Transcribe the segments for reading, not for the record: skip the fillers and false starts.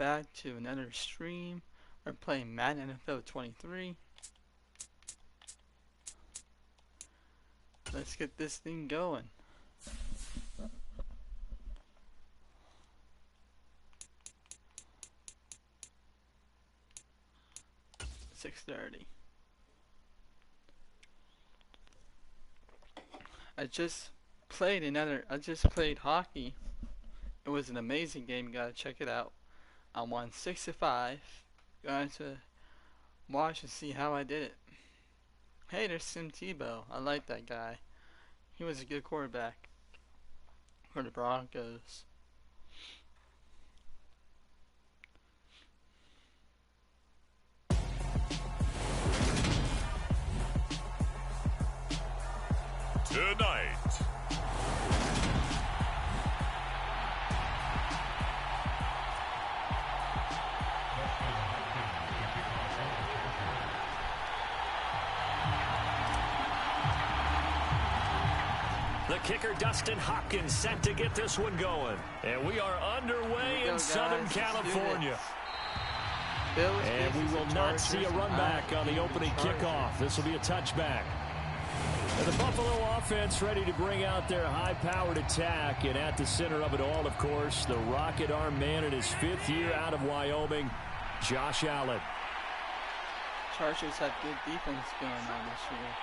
back to another stream. We're playing Madden NFL 23. Let's get this thing going. $6:30. I just played hockey. It was an amazing game. You gotta check it out. I won 6-5. Going to watch and see how I did it. Hey, there's Tim Tebow. I like that guy. He was a good quarterback for the Broncos. Tonight, the kicker Dustin Hopkins set to get this one going. And we are underway in Southern California. And we will not see a run back on the opening kickoff. This will be a touchback. And the Buffalo offense ready to bring out their high-powered attack. And at the center of it all, of course, the rocket arm man in his 5th year out of Wyoming, Josh Allen. Chargers have good defense going on this year.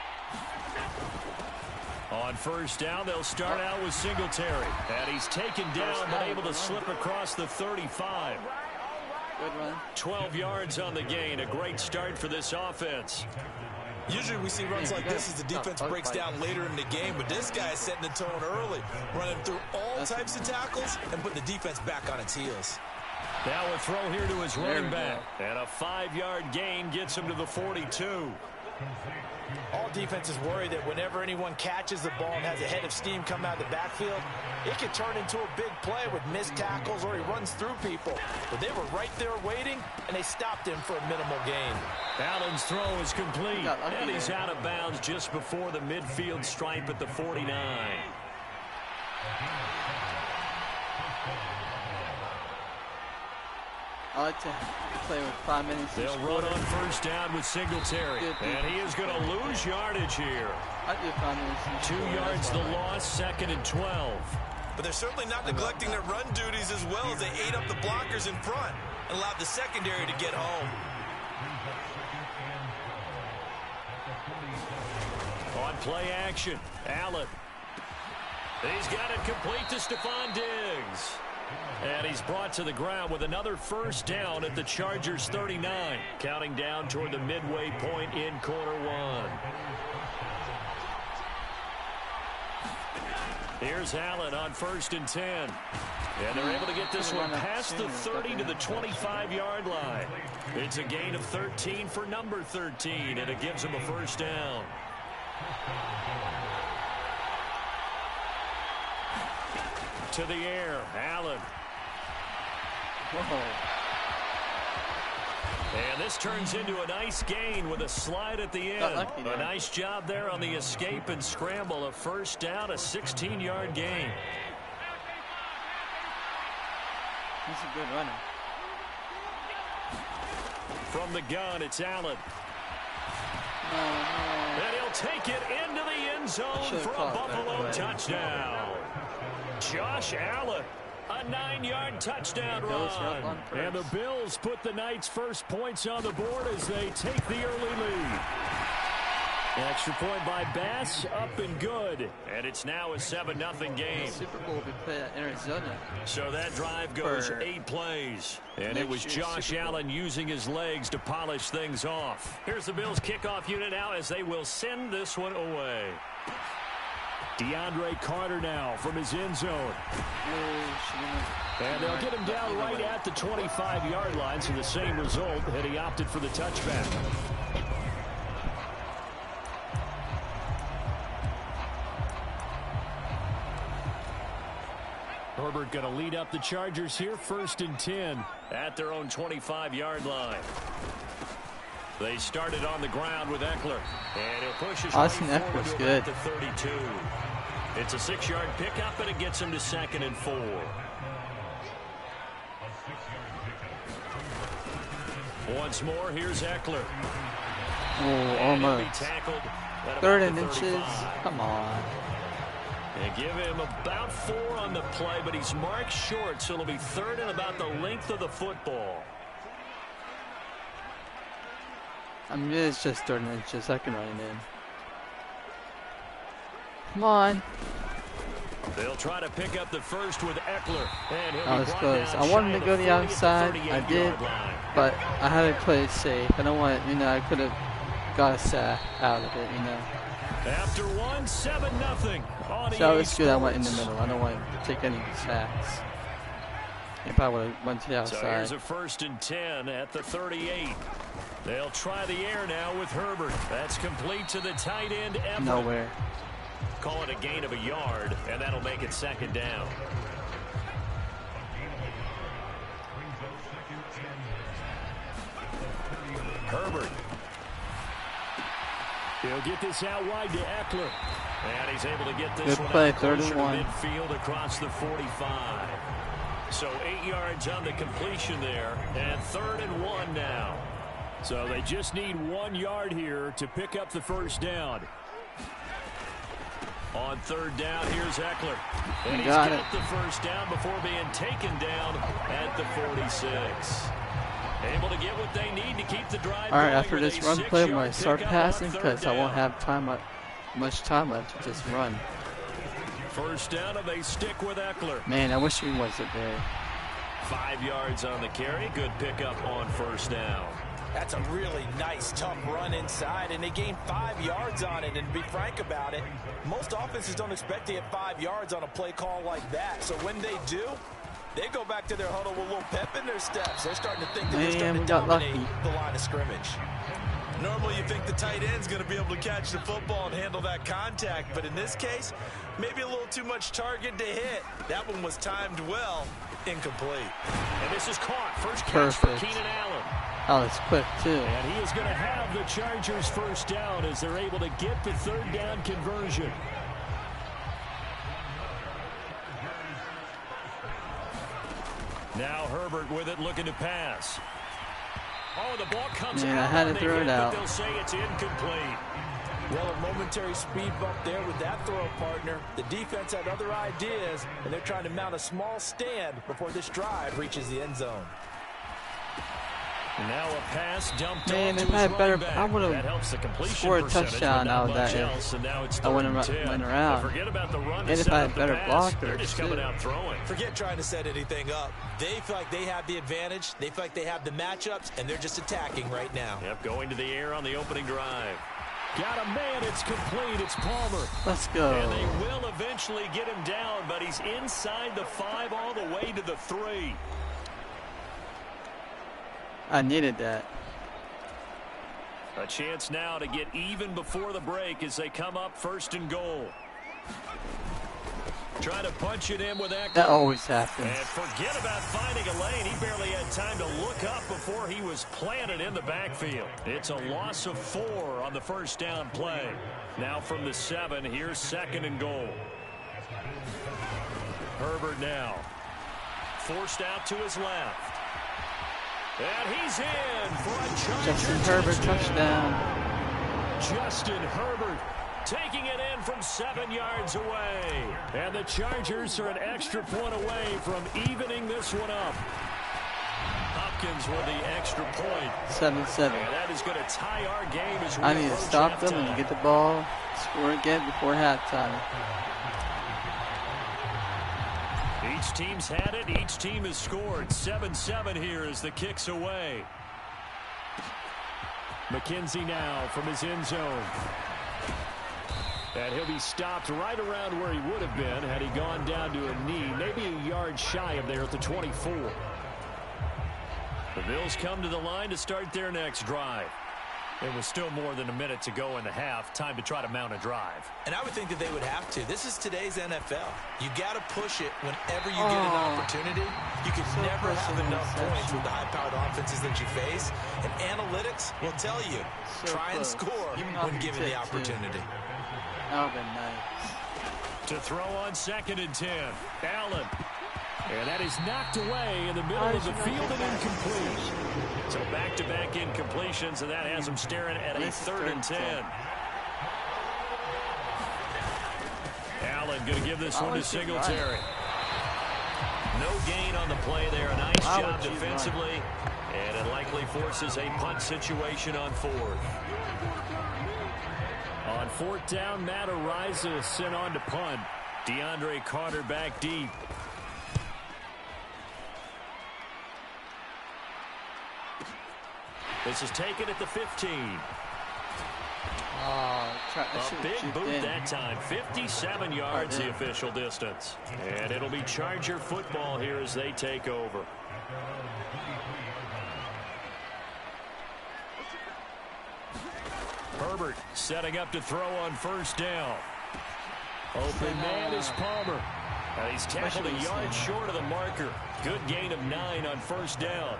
On first down, they'll start out with Singletary. And he's taken down, but able to slip across the 35. Good run. 12 yards on the gain. A great start for this offense. Usually we see runs like this as the defense breaks down later in the game, but this guy is setting the tone early, running through all types of tackles and putting the defense back on its heels. Now a throw here to his running back. And a 5-yard gain gets him to the 42. All defenses worry that whenever anyone catches the ball and has a head of steam come out of the backfield, it can turn into a big play with missed tackles or he runs through people. But they were right there waiting, and they stopped him for a minimal gain. Allen's throw is complete, and he's out of bounds just before the midfield stripe at the 49. I like to play with 5 minutes. They'll run on first down with Singletary, and he is going to lose yardage here. I do 5 minutes. 2 yards the loss, 2nd and 12. But they're certainly not neglecting their run duties as well as they ate up the blockers in front and allowed the secondary to get home. On play action, Allen. He's got it complete to Stephon Diggs. And he's brought to the ground with another first down at the Chargers 39. Counting down toward the midway point in quarter one. Here's Allen on 1st and 10. And they're able to get this one past the 30 to the 25-yard line. It's a gain of 13 for number 13, and it gives him a first down. To the air, Allen. Whoa. And this turns into a nice gain with a slide at the end. A nice job there on the escape and scramble. A first down, a 16-yard gain. He's a good runner. From the gun, it's Allen. And he'll take it into the end zone for a Buffalo touchdown. Josh Allen, a 9-yard touchdown run. And the Bills put the Knights' first points on the board as they take the early lead. Extra point by Bass, up and good. And it's now a 7-0 game. The Super Bowl will be played at Arizona. So that drive goes 8 plays. And it was Josh Allen using his legs to polish things off. Here's the Bills kickoff unit now as they will send this one away. DeAndre Carter now from his end zone. And they'll get him down right at the 25-yard line, so the same result, and he opted for the touchback. Herbert going to lead up the Chargers here, 1st and 10 at their own 25-yard line. They started on the ground with Eckler, and he'll push his way forward to about the 32. It's a 6-yard pickup, and it gets him to 2nd and 4. Once more, here's Eckler. Oh, almost. 3rd and inches. Come on. They give him about 4 on the play, but he's marked short, so it'll be 3rd and about the length of the football. I mean, it's just 3rd and inches. I can run it in. Come on. They'll try to pick up the first with Eckler. And he'll I was close. I wanted to go the outside. I did, but I had to play it safe. I don't want, I could have got a sack out of it, After 1, 7-0. So it's good I went in the middle. I don't want to take any sacks. If I would have went to the outside. So here's a 1st and 10 at the 38. They'll try the air now with Herbert. That's complete to the tight end, Everett. Nowhere. Call it a gain of a yard, and that'll make it 2nd down. Herbert. He'll get this out wide to Eckler. And he's able to get this good one play, out closer 3rd and 1. to midfield across the 45. So 8 yards on the completion there, and 3rd and 1 now. So they just need 1 yard here to pick up the 1st down. On 3rd down, here's Eckler. And he's got the 1st down before being taken down at the 46. Able to get what they need to keep the drive All right, going. after this run play, I'm going to start passing because I won't have much time left to just run. 1st down, and they stick with Eckler. Man, I wish he wasn't there. 5 yards on the carry. Good pickup on 1st down. That's a really nice, tough run inside, and they gained 5 yards on it. And to be frank about it, most offenses don't expect to get 5 yards on a play call like that. So when they do, they go back to their huddle with a little pep in their steps. They're starting to think that they're starting to dominate the line of scrimmage. Normally you think the tight end's going to be able to catch the football and handle that contact, but in this case, maybe a little too much target to hit. That one was timed well, incomplete. And this is caught. First catch for Keenan Allen. Oh, it's quick, too. And he is going to have the Chargers 1st down as they're able to get the 3rd down conversion. Now Herbert with it, looking to pass. Oh, the ball comes out. I had to throw it out. They'll say it's incomplete. Well, a momentary speed bump there with that throw, partner. The defense had other ideas, and they're trying to mount a small stand before this drive reaches the end zone. And now a pass dumped Man, off if to I his had better, running back. I would have scored a touchdown out of that. I went around. Forget about the run. And if I had better blockers, they're just coming out throwing. Forget trying to set anything up. They feel like they have the advantage. They feel like they have the matchups, and they're just attacking right now. Yep, going to the air on the opening drive. Got a man. It's complete. It's Palmer. Let's go. And they will eventually get him down, but he's inside the 5 all the way to the 3. I needed that. A chance now to get even before the break as they come up 1st and goal. Try to punch it in with Eckler. That always happens. And forget about finding a lane. He barely had time to look up before he was planted in the backfield. It's a loss of 4 on the 1st down play. Now from the 7, here's 2nd and goal. Herbert now. Forced out to his left. And he's in for a Charger Justin Herbert touchdown. Justin Herbert taking it in from 7 yards away. And the Chargers are an extra point away from evening this one up. Hopkins with the extra point. 7-7. And that is going to tie our game as we I need to stop them and get the ball, score again before halftime. Each team's had it. Each team has scored. 7-7 here as the kick's away. McKenzie now from his end zone. And he'll be stopped right around where he would have been had he gone down to a knee. Maybe a yard shy of there at the 24. The Bills come to the line to start their next drive. It was still more than a minute to go in the half. Time to try to mount a drive. And I would think that they would have to. This is today's NFL. You got to push it whenever you get an opportunity. You can never have enough points with the high-powered offenses that you face. And analytics will tell you, try and score when given the opportunity. That would have been nice. To throw on 2nd and 10. Allen. And that is knocked away in the middle of the field and incomplete. So back back-to-back incompletions, and that has them staring at a 3rd and 10. Allen going to give this one to Singletary. No gain on the play there. A nice job defensively, and it likely forces a punt situation on 4th. On 4th down, Matt Araiza sent on to punt. DeAndre Carter back deep. This is taken at the 15. A big boot that time. 57 yards the official distance. And it'll be Charger football here as they take over. Herbert setting up to throw on 1st down. Open man is Palmer. And he's tackled a yard short of the marker. Good gain of 9 on 1st down.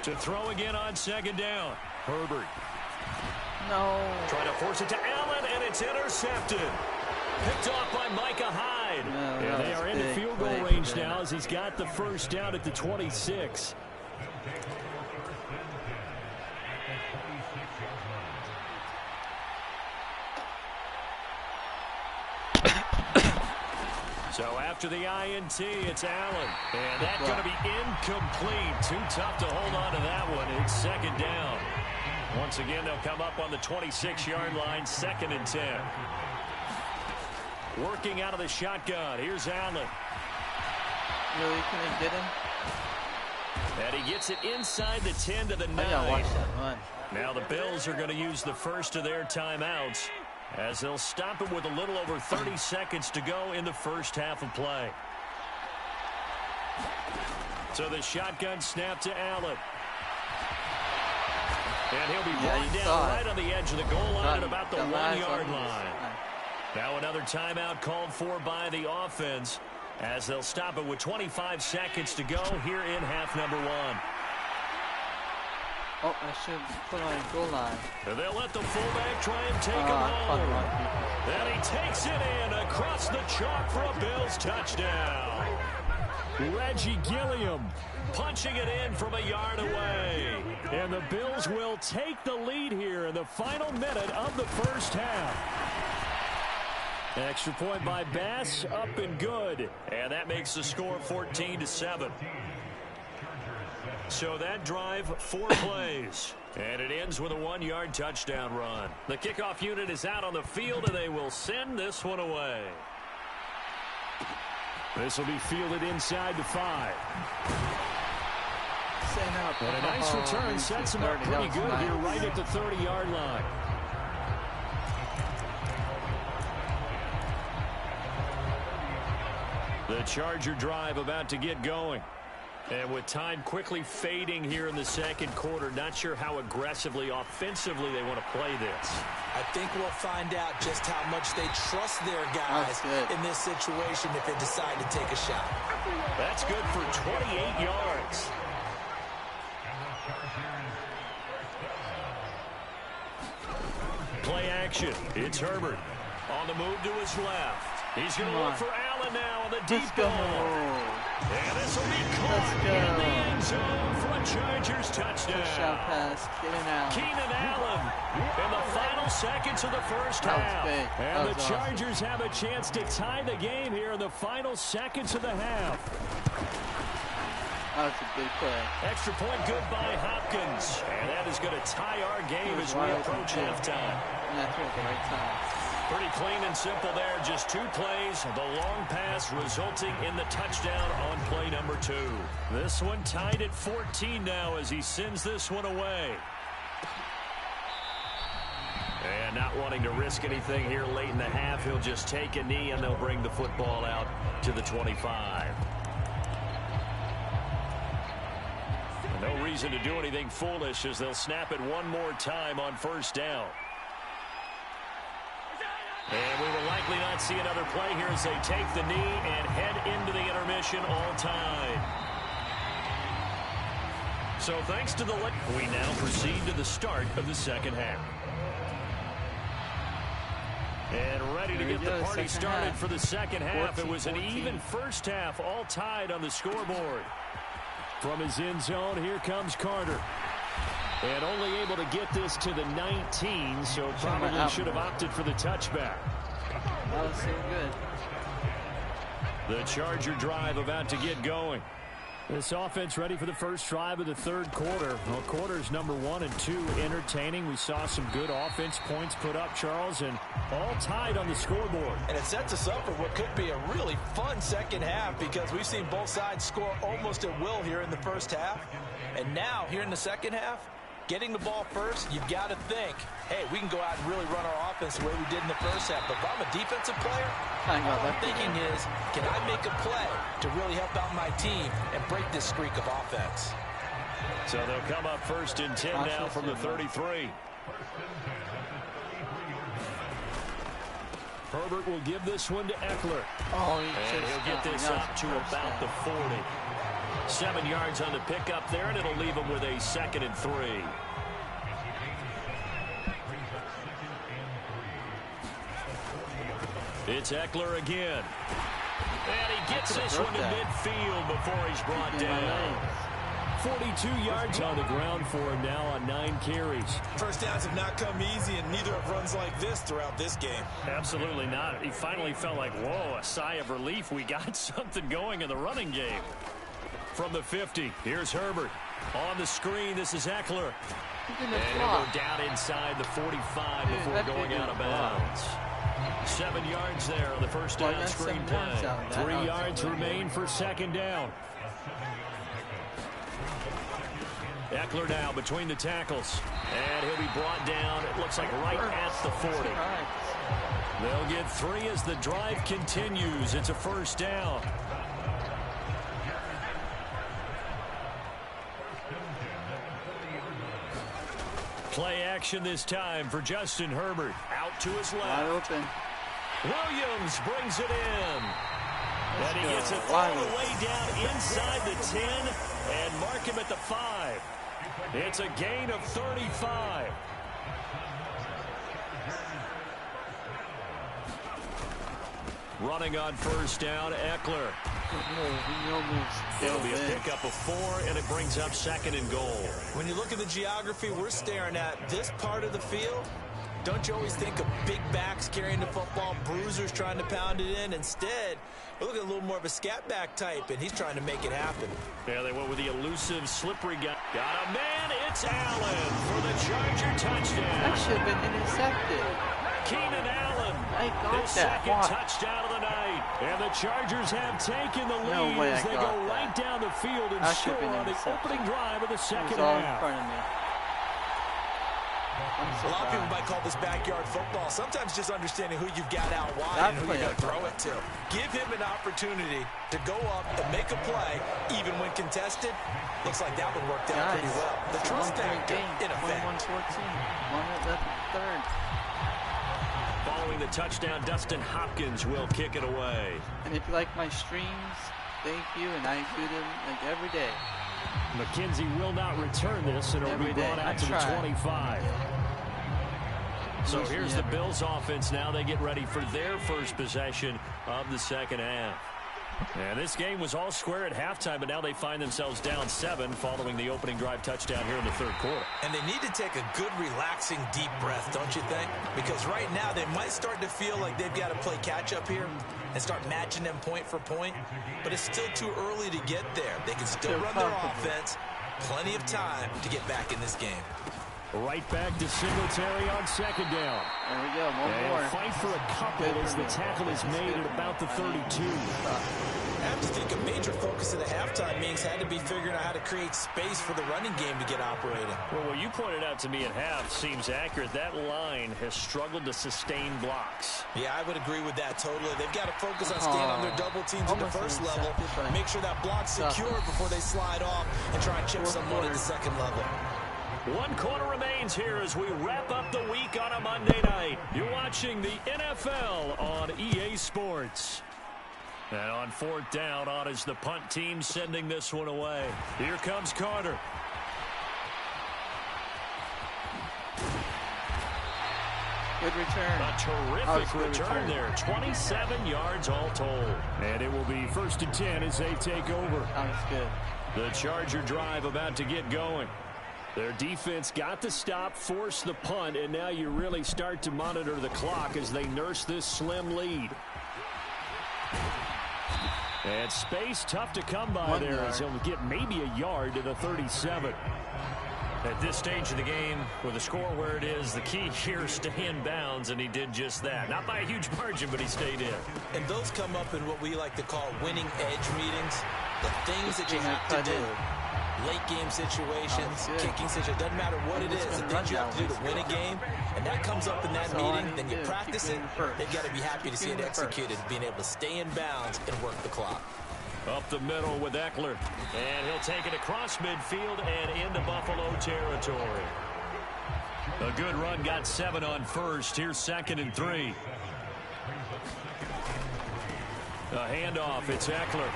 To throw again on 2nd down. Herbert. No. Trying to force it to Allen, and it's intercepted. Picked off by Micah Hyde. No, and they are in the field goal range now as he's got the 1st down at the 26. So after the INT, it's Allen. And that's going to be incomplete. Too tough to hold on to that one. It's 2nd down. Once again, they'll come up on the 26-yard line, 2nd and 10. Working out of the shotgun. Here's Allen. Really, can they get him? And he gets it inside the 10 to the 9. I gotta watch that run. Now the Bills are going to use the first of their timeouts as they'll stop him with a little over 30 seconds to go in the first half of play. So the shotgun snap to Allen. And he'll be brought down right on the edge of the goal line at about the 1-yard line. Now another timeout called for by the offense as they'll stop it with 25 seconds to go here in half number 1. Oh, I should put on a goal line. And they'll let the fullback try and take him home. And he takes it in across the chalk for a Bills touchdown. Reggie Gilliam punching it in from a yard away. And the Bills will take the lead here in the final minute of the first half. Extra point by Bass, up and good. And that makes the score 14-7. So that drive, 4 plays. And it ends with a 1-yard touchdown run. The kickoff unit is out on the field, and they will send this one away. This will be fielded inside the 5. And a nice return sets him up pretty good here right at the 30-yard line. The Charger drive about to get going. And with time quickly fading here in the second quarter, not sure how aggressively, offensively they want to play this. I think we'll find out just how much they trust their guys in this situation if they decide to take a shot. That's good for 28 yards. Play action. It's Herbert on the move to his left. He's going to look for Allen now on the deep ball. And this will be caught in the end zone for a Chargers touchdown. Pass. Keenan Allen in the final seconds of the first half. And the Chargers have a chance to tie the game here in the final seconds of the half. That was a big play. Extra point good by Hopkins. And that is going to tie our game as we approach halftime. Yeah, I threw it at the right time. Pretty clean and simple there. Just 2 plays. The long pass resulting in the touchdown on play number 2. This one tied at 14 now as he sends this one away. And not wanting to risk anything here late in the half, he'll just take a knee and they'll bring the football out to the 25. No reason to do anything foolish as they'll snap it one more time on first down. And we will likely not see another play here as they take the knee and head into the intermission all time. So thanks to the we now proceed to the start of the second half. And ready to get the party started for the second half. It was an even first half, all tied on the scoreboard. From his end zone, here comes Carter. And only able to get this to the 19, so probably should have opted for the touchback. That was so good. The Charger drive about to get going. This offense ready for the first drive of the third quarter. Well, quarters number 1 and 2 entertaining. We saw some good offense points put up, Charles, and all tied on the scoreboard. And it sets us up for what could be a really fun second half because we've seen both sides score almost at will here in the first half. And now, here in the second half, getting the ball first, you've got to think, hey, we can go out and really run our offense the way we did in the first half. But if I'm a defensive player, all I'm thinking is, can I make a play to really help out my team and break this streak of offense? So they'll come up first and 10 now from the 33. Herbert will give this one to Eckler. Oh, and he'll get this up to about the 40. 7 yards on the pickup there, and it'll leave him with a 2nd and 3. It's Eckler again. And he gets this one to midfield before he's brought down. 42 yards on the ground for him now on 9 carries. First downs have not come easy, and neither have runs like this throughout this game. Absolutely not. He finally felt like, whoa, a sigh of relief. We got something going in the running game. From the 50, here's Herbert. On the screen, this is Eckler. And he'll go down inside the 45 before going out of bounds. 7 yards there on the first down screen play. 3 yards remain for second down. Eckler now between the tackles. And he'll be brought down, it looks like right at the 40. They'll get 3 as the drive continues. It's a first down. Play action this time for Justin Herbert. Out to his left. Wide open. Williams brings it in. And he gets it all the way down inside the 10 and mark him at the 5. It's a gain of 35. Running on first down, Eckler. It'll be a pickup of 4, and it brings up 2nd and goal. When you look at the geography we're staring at, this part of the field, don't you always think of big backs carrying the football, bruisers trying to pound it in? Instead, we're looking at a little more of a scat back type, and he's trying to make it happen. Yeah, they went with the elusive, slippery guy. Got a man, it's Allen for the Charger touchdown. That should have been intercepted. Keenan Allen, his second touchdown of the night. And the Chargers have taken the lead as they go right down the field and score on the opening drive of the second half. A lot of people might call this backyard football. Sometimes just understanding who you've got out wide and who you're going to throw it to. Give him an opportunity to go up and make a play, even when contested. Looks like that one worked out pretty well. The trust factor in effect. 1-14. Following the touchdown, Dustin Hopkins will kick it away. And if you like my streams, thank you, and I do them like every day. McKenzie will not return this, and it'll be brought out to the 25. So here's the Bills offense now. They get ready for their first possession of the second half. And this game was all square at halftime, but now they find themselves down 7 following the opening drive touchdown here in the third quarter. And they need to take a good, relaxing, deep breath, don't you think? Because right now they might start to feel like they've got to play catch-up here and start matching them point for point. But it's still too early to get there. They can still run their offense. Plenty of time to get back in this game. Right back to Singletary on second down. There we go, one more. Fight for a couple as the tackle is made at about the 32. I have to think a major focus of the halftime meetings had to be figuring out how to create space for the running game to get operating. Well, what you pointed out to me at half seems accurate. That line has struggled to sustain blocks. Yeah, I would agree with that totally. They've got to focus on staying on their double teams at the first level, make sure that block's secure before they slide off and try and chip someone at the second level. 1 quarter remains here as we wrap up the week on a Monday night. You're watching the NFL on EA Sports. And on fourth down, on is the punt team sending this one away. Here comes Carter. Good return. A terrific return there. 27 yards all told. And it will be 1st and 10 as they take over. That was good. The Charger drive about to get going. Their defense got the stop, forced the punt, and now you really start to monitor the clock as they nurse this slim lead. And space tough to come by there as he'll get maybe a yard to the 37. At this stage of the game, with the score where it is, the key here is stay in bounds, and he did just that. Not by a huge margin, but he stayed in. And those come up in what we like to call winning edge meetings. The things that you have to do. Late game situations, kicking situations, doesn't matter what it is. The things you have to do to win a game, and that comes up in that meeting, then you practice it. They've got to be happy to see it executed, being able to stay in bounds and work the clock. Up the middle with Eckler. And he'll take it across midfield and into Buffalo territory. A good run, got 7 on first. Here's 2nd and 3. A handoff, it's Eckler.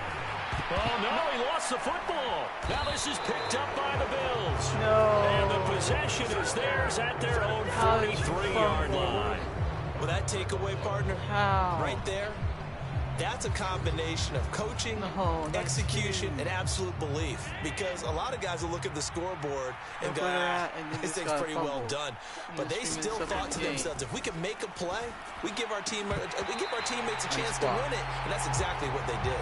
Oh, no, he lost the football. Now this is picked up by the Bills. No. And the possession is theirs at their own 43-yard line. Well, that takeaway, partner, right there, that's a combination of coaching, execution, and absolute belief. Because a lot of guys will look at the scoreboard and go, this thing's pretty well done. But they still thought to themselves, if we can make a play, we give our teammates a chance to win it. And that's exactly what they did.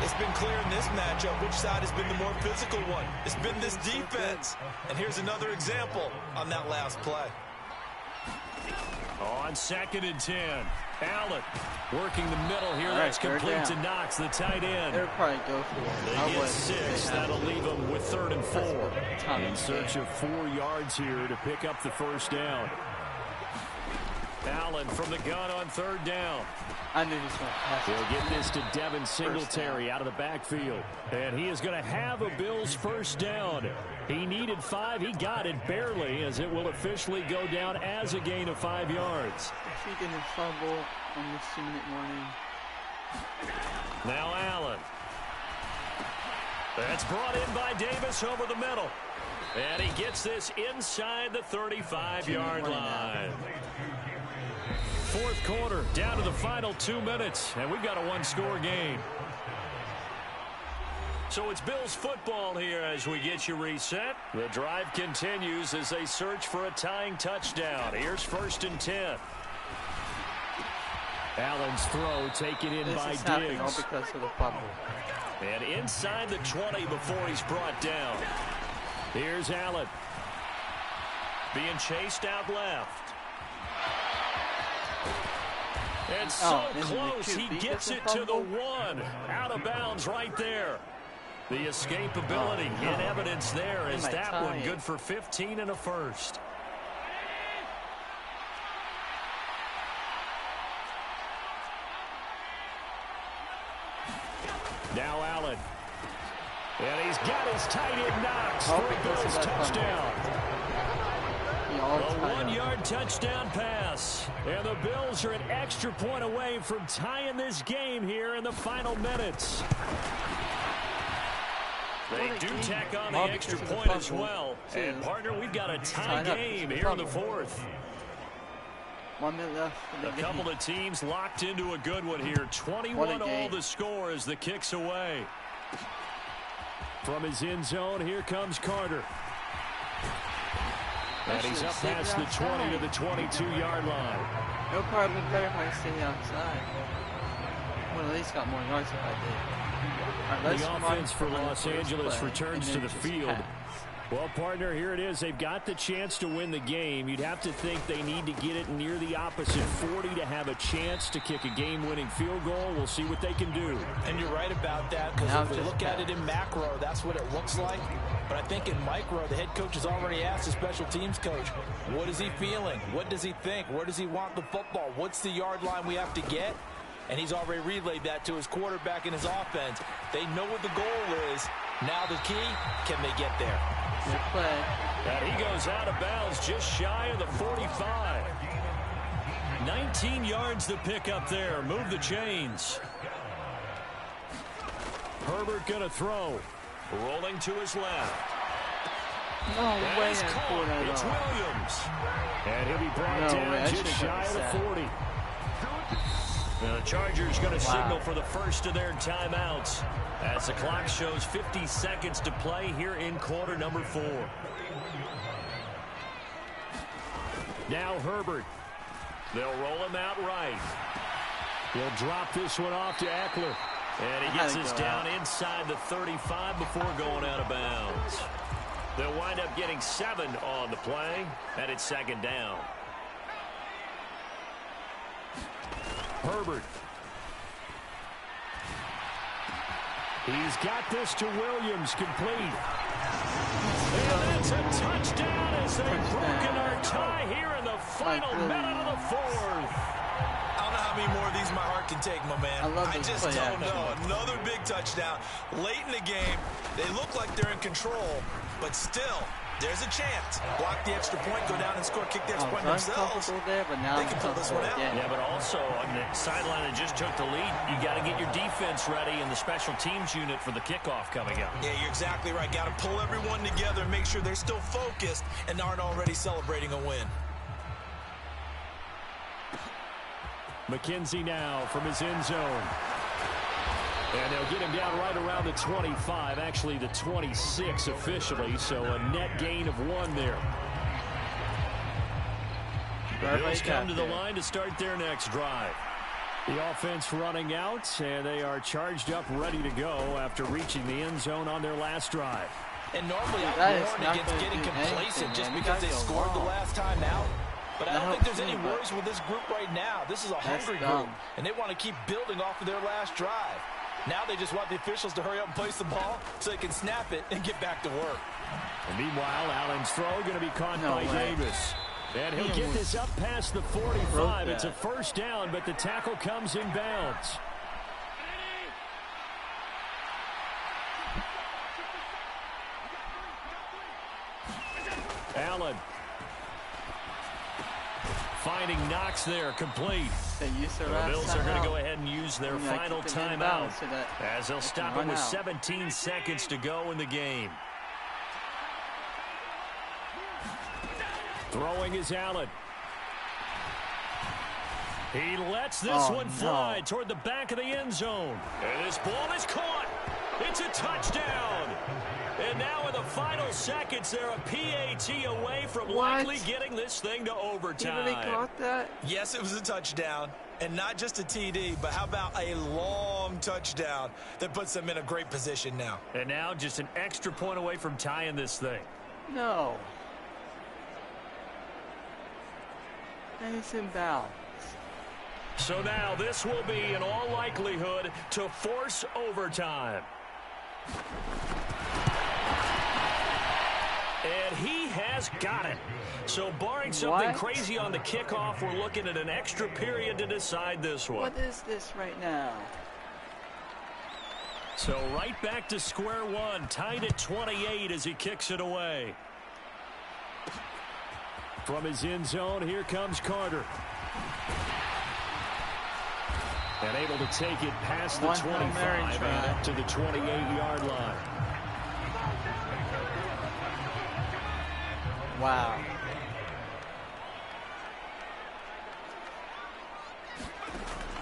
It's been clear in this matchup which side has been the more physical one. It's been this defense. And here's another example on that last play. On 2nd and 10. Allen working the middle here. That's complete to Knox, the tight end. They'll probably go for it. They get 6. That'll leave them with 3rd and 4. In search of 4 yards here to pick up the first down. Allen from the gun on 3rd down. I knew this one. He'll get this to Devin Singletary out of the backfield. And he is going to have a Bills first down. He needed 5. He got it barely, as it will officially go down as a gain of 5 yards. If he didn't fumble on this 2-minute warning. Now Allen. That's brought in by Davis over the middle. And he gets this inside the 35-yard line. 4th quarter, down to the final 2 minutes, and we've got a 1-score game. So it's Bills football here as we get you reset. The drive continues as they search for a tying touchdown. Here's 1st and 10. Allen's throw taken in by Diggs. All because of the fumble. And inside the 20 before he's brought down. Here's Allen. Being chased out left. And so close, he gets it to the 1. Out of bounds right there. The escapability in evidence there is that one good for 15 and a first. Now Allen. And he's got his tight end Knox for a Bills touchdown. A 1-yard touchdown pass. And the Bills are an extra point away from tying this game here in the final minutes. They do tack on the extra point as well. And, partner, we've got a tie game here in the 4th. 1 minute left. A couple of teams locked into a good one here. 21-all the score as the kick's away. From his end zone, here comes Carter. And he's up past the 20 to the 22-yard line. It'll probably be better if I stay outside. Well, at least got more yards if I did. Right, the offense for Los Angeles returns to the field. Well, partner, here it is. They've got the chance to win the game. You'd have to think they need to get it near the opposite 40 to have a chance to kick a game-winning field goal. We'll see what they can do. And you're right about that, because if we look at it in macro, that's what it looks like. But I think in micro, the head coach has already asked the special teams coach, what is he feeling? What does he think? Where does he want the football? What's the yard line we have to get? And he's already relayed that to his quarterback and his offense. They know what the goal is. Now the key, can they get there? Good play. And he goes out of bounds just shy of the 45. 19 yards to pick up there. Move the chains. Herbert going to throw. Rolling to his left. No way. It's Williams. And he'll be brought down just shy of the 40. Now the Chargers going to signal for the first of their timeouts as the clock shows 50 seconds to play here in quarter number 4. Now Herbert. They'll roll him out right. He'll drop this one off to Eckler. And he gets this down inside the 35 before going out of bounds. They'll wind up getting 7 on the play, and it's second down. Herbert. He's got this to Williams, complete. And that's a touchdown as they've broken our tie here in the final minute of the 4th. I don't know how many more of these my heart can take, my man. I just don't know. Another big touchdown. Late in the game, they look like they're in control, but still, there's a chance. Block the extra point, go down and score, kick the extra point themselves. There, but now they can pull this one out. Yeah, but also on the sideline that just took the lead, you got to get your defense ready and the special teams unit for the kickoff coming up. Yeah, you're exactly right. Got to pull everyone together and make sure they're still focused and aren't already celebrating a win. McKenzie now from his end zone. And they'll get him down right around the 25, actually the 26 officially, so a net gain of 1 there. The Bills come to the line to start their next drive. The offense running out, and they are charged up, ready to go after reaching the end zone on their last drive. And normally I warn against getting complacent just because they scored the last time out. But I don't think there's any worries with this group right now. This is a hungry group, and they want to keep building off of their last drive. Now they just want the officials to hurry up and place the ball so they can snap it and get back to work. And meanwhile, Allen's throw going to be caught by Davis. And he'll get this up past the 45. It's a first down, but the tackle comes in bounds. Allen. Finding Knox there, complete. The Bills are going to go ahead and use their final timeout as they'll stop it with 17 seconds to go in the game. Throwing is Allen. He lets this one fly toward the back of the end zone. And this ball is caught. It's a touchdown. And now in the final seconds, they're a PAT away from likely getting this thing to overtime. He really caught that? Yes, it was a touchdown. And not just a TD, but how about a long touchdown that puts them in a great position now. And now just an extra point away from tying this thing. No. And it's in bounds. So now this will be, in all likelihood, to force overtime. And he has got it. So barring something crazy on the kickoff, we're looking at an extra period to decide this one. What is this right now? So right back to square one, tied at 28 as he kicks it away. From his end zone, here comes Carter. And able to take it past the 25 and up to the 28-yard line. Wow.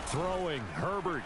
Throwing, Herbert.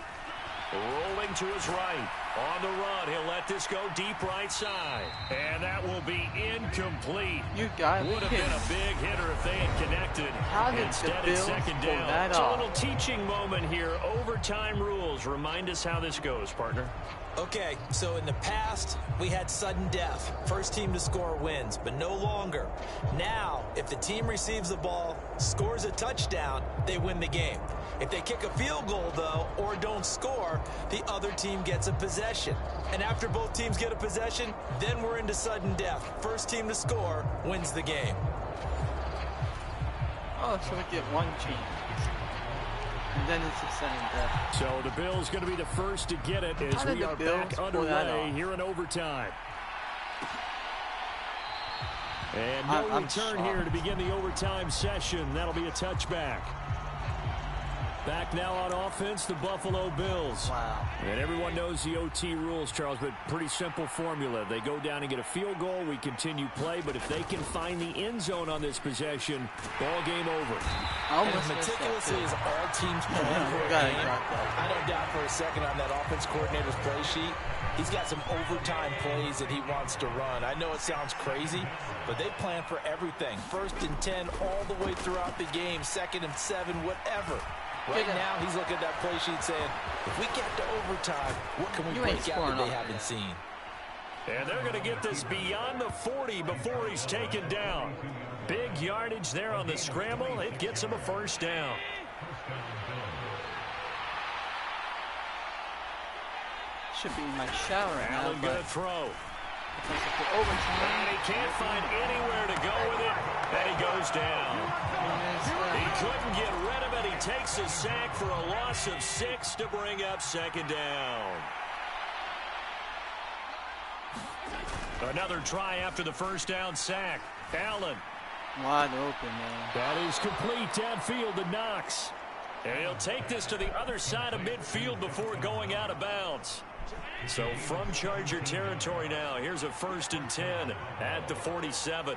Rolling to his right. On the run, he'll let this go deep right side. And that will be incomplete. You got Would have been a big hitter if they had connected. Instead, it's second down. It's a little teaching moment here. Overtime rules. Remind us how this goes, partner. Okay, so in the past, we had sudden death. First team to score wins, but no longer. Now, if the team receives the ball, scores a touchdown, they win the game. If they kick a field goal, though, or don't score, the other team gets a possession. And after both teams get a possession, then we're into sudden death. First team to score wins the game. Oh, so we get one chance. And then it's a sudden death. So the Bills going to be the first to get it as we are back underway here in overtime. And no return here to begin the overtime session. That'll be a touchback. Back now on offense, the Buffalo Bills. Wow. And everyone knows the OT rules, Charles, but pretty simple formula. They go down and get a field goal, we continue play, but if they can find the end zone on this possession, ball game over. As meticulous as all teams plan for a game, I don't doubt for a second on that offense coordinator's play sheet, he's got some overtime plays that he wants to run. I know it sounds crazy, but they plan for everything. 1st and 10 all the way throughout the game, 2nd and 7, whatever. Right now, he's looking at that play sheet saying, if we get to overtime, what can we break out that they haven't seen? And they're going to get this beyond the 40 before he's taken down. Big yardage there on the scramble. It gets him a first down. Should be in my shower right now. Allen going to throw. And he can't find anywhere to go with it. And he goes down. He couldn't get rid of it. He takes a sack for a loss of 6 to bring up 2nd down. Another try after the first down sack. Allen. Wide open, man. That is complete downfield to Knox. And he'll take this to the other side of midfield before going out of bounds. So from Charger territory now, here's a 1st and 10 at the 47.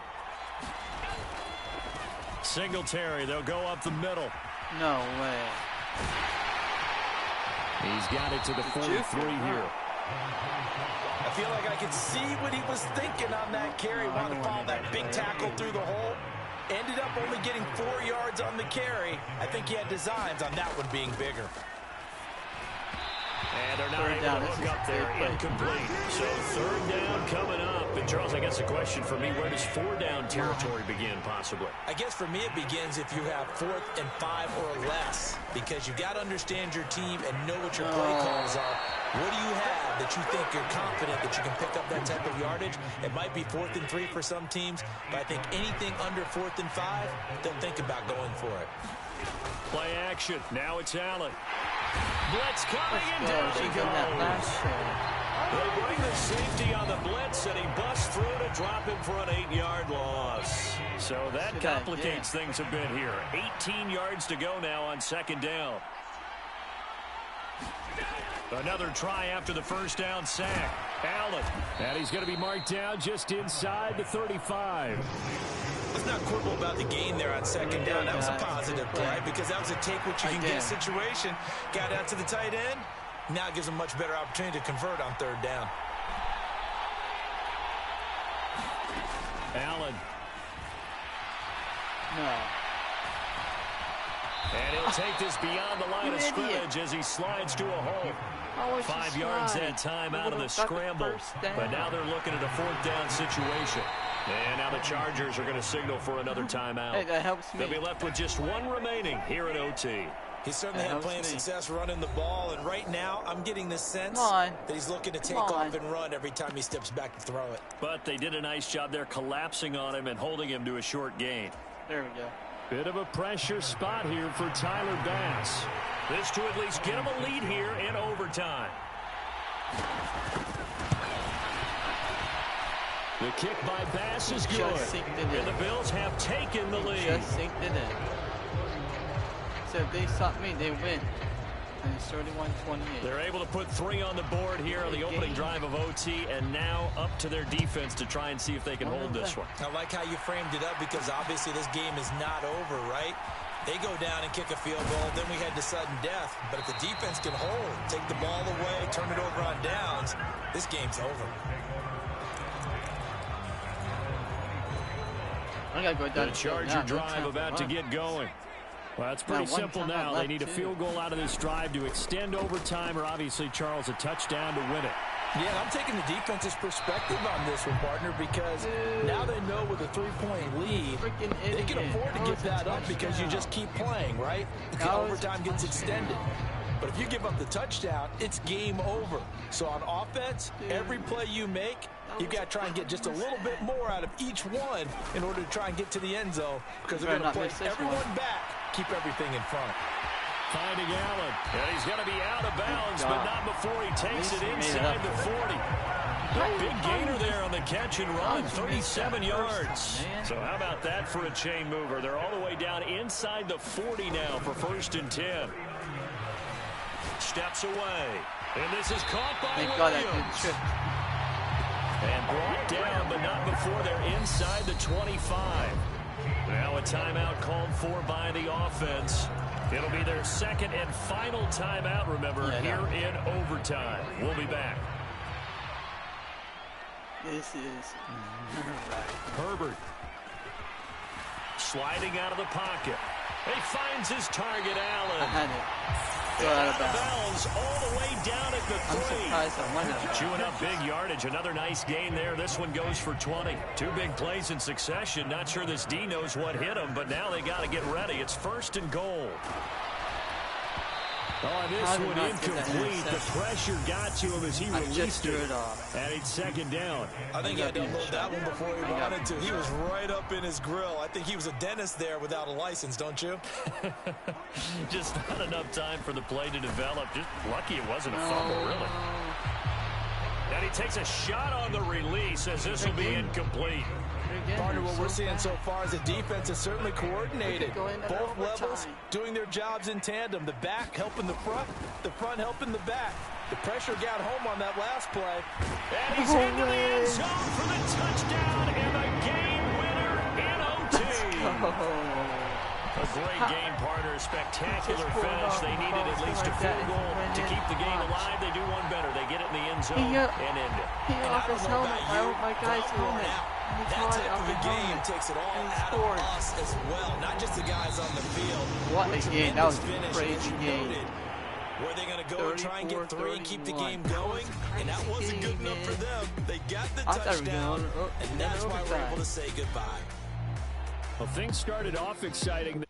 Singletary, they'll go up the middle. No way. He's got it to the 43 here. I feel like I could see what he was thinking on that carry. Wanted to follow that big tackle through the hole. Ended up only getting 4 yards on the carry. I think he had designs on that one being bigger. And they're not able to hook up there. Incomplete. So 3rd down coming up. And Charles, I guess the question for me, where does 4 down territory begin possibly? I guess for me it begins if you have 4th and 5 or less. Because you've got to understand your team and know what your play calls are. What do you have that you think you're confident that you can pick up that type of yardage? It might be 4th and 3 for some teams. But I think anything under 4th and 5, don't think about going for it. Play action. Now it's Allen. Blitz coming and down he goes. They bring the safety on the blitz, and he busts through to drop him for an 8-yard loss. So that complicates things a bit here. 18 yards to go now on 2nd down. Another try after the first down sack. Allen. And he's going to be marked down just inside the 35. Let's not quibble about the gain there on 2nd down. That was a positive play because that was a take-what-you-can-get situation. Got out to the tight end. Now it gives him a much better opportunity to convert on 3rd down. Allen. No. And he'll take this beyond the line of scrimmage as he slides to a hole. 5 yards that time out of the scramble. But now they're looking at a 4th down situation. And now the Chargers are going to signal for another timeout. Hey, that helps me. They'll be left with just 1 remaining here in OT. He's certainly had plenty of success running the ball, and right now I'm getting the sense that he's looking to take off and run every time he steps back to throw it. But they did a nice job there collapsing on him and holding him to a short gain. There we go. Bit of a pressure spot here for Tyler Bass. This to at least get him a lead here in overtime. The kick by Bass is good. And the Bills have taken the lead. Just synced it in. So if they stop me, they win. And it's 31-28. They're able to put 3 on the board here on the opening drive of OT, and now up to their defense to try and see if they can hold this one. I like how you framed it up because obviously this game is not over, right? They go down and kick a field goal, then we head to sudden death. But if the defense can hold, take the ball away, turn it over on downs, this game's over. I gotta go down the Charger drive about to get going. Well, it's pretty simple now. They need a field goal out of this drive to extend overtime, or obviously, Charles, a touchdown to win it. Yeah, I'm taking the defense's perspective on this one, partner, because now they know with a 3-point lead, they can afford to give that up because you just keep playing, right? Overtime gets extended. But if you give up the touchdown, it's game over. So on offense, every play you make, you've got to try and get just a little bit more out of each one in order to try and get to the end zone because they're going to play everyone back, keep everything in front. Finding Allen. And he's going to be out of bounds, but not before he takes it inside the 40. A big gainer there on the catch and run, 37 yards. So how about that for a chain mover? They're all the way down inside the 40 now for 1st and 10. Steps away. And this is caught by Thank God I didn't Williams. trip. And brought down, but not before they're inside the 25. Now a timeout called for by the offense. It'll be their second and final timeout, remember, here in overtime. We'll be back. This is Herbert. Sliding out of the pocket. He finds his target, Allen. I had it. Go out of bounds. All the way down at the 3. I'm surprised I went out of bounds. Chewing up big yardage. Another nice gain there. This one goes for 20. 2 big plays in succession. Not sure this D knows what hit him, but now they got to get ready. It's 1st and goal. Oh, this one incomplete. The pressure got to him as he released it. And it's 2nd down. I think he had to unload that one before he wanted to. He was right up in his grill. I think he was a dentist there without a license, don't you? Just not enough time for the play to develop. Just lucky it wasn't a fumble, really. And he takes a shot on the release as this will be incomplete. Partner, what we're seeing so far is the defense is certainly coordinated. Both levels doing their jobs in tandem. The back helping the front helping the back. The pressure got home on that last play. And he's into the end zone for the touchdown and the game winner in OT. A great game, partner. Spectacular finish. They needed at least a field goal to keep the game alive. They do one better. They get it in the end zone and end it. He off his helmet. I want my guy's helmet. That type of a game takes it all out of us as well, not just the guys on the field. What a game. That was a crazy game. Were they going to go and try and get 3 and keep the game going? And that wasn't good enough for them. They got the touchdown, and that's why we're able to say goodbye. Well, things started off exciting.